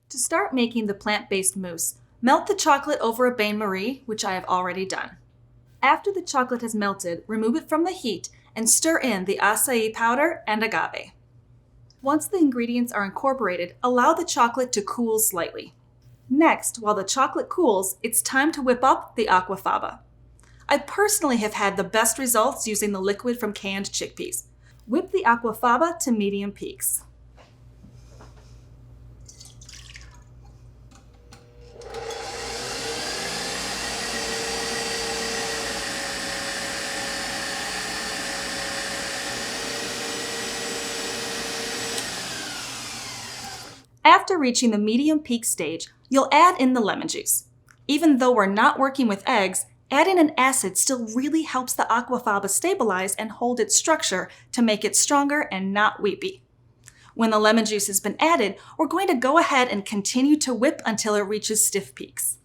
To start making the plant-based mousse, melt the chocolate over a bain-marie, which I have already done. After the chocolate has melted, remove it from the heat and stir in the acai powder and agave. Once the ingredients are incorporated, allow the chocolate to cool slightly. Next, while the chocolate cools, it's time to whip up the aquafaba. I personally have had the best results using the liquid from canned chickpeas. Whip the aquafaba to medium peaks. After reaching the medium peak stage, you'll add in the lemon juice. Even though we're not working with eggs, adding an acid still really helps the aquafaba stabilize and hold its structure to make it stronger and not weepy. When the lemon juice has been added, we're going to go ahead and continue to whip until it reaches stiff peaks.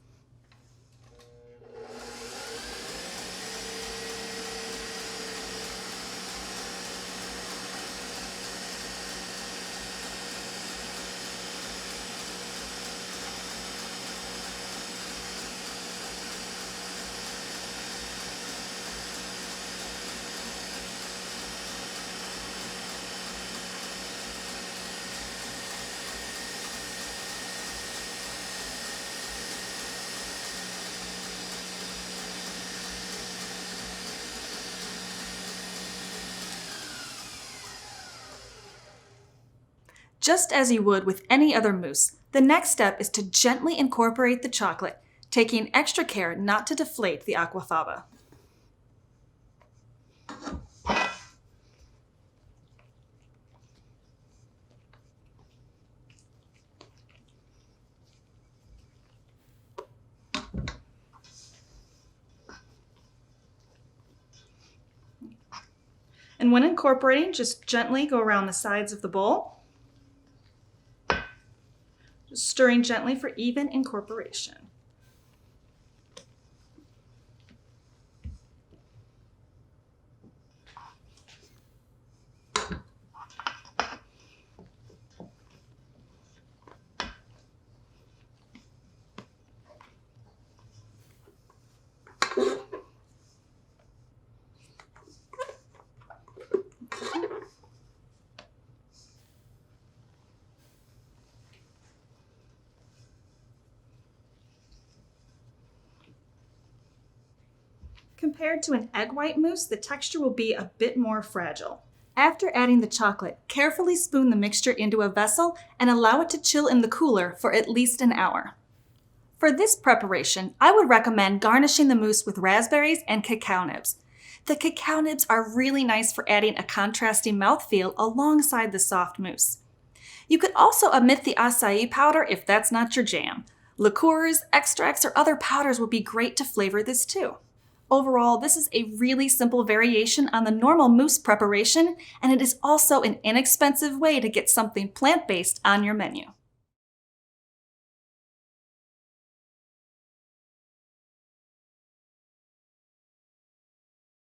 Just as you would with any other mousse, the next step is to gently incorporate the chocolate, taking extra care not to deflate the aquafaba. And when incorporating, just gently go around the sides of the bowl, just stirring gently for even incorporation. Compared to an egg white mousse, the texture will be a bit more fragile. After adding the chocolate, carefully spoon the mixture into a vessel and allow it to chill in the cooler for at least an hour. For this preparation, I would recommend garnishing the mousse with raspberries and cacao nibs. The cacao nibs are really nice for adding a contrasting mouthfeel alongside the soft mousse. You could also omit the acai powder if that's not your jam. Liqueurs, extracts, or other powders would be great to flavor this too. Overall, this is a really simple variation on the normal mousse preparation, and it is also an inexpensive way to get something plant-based on your menu.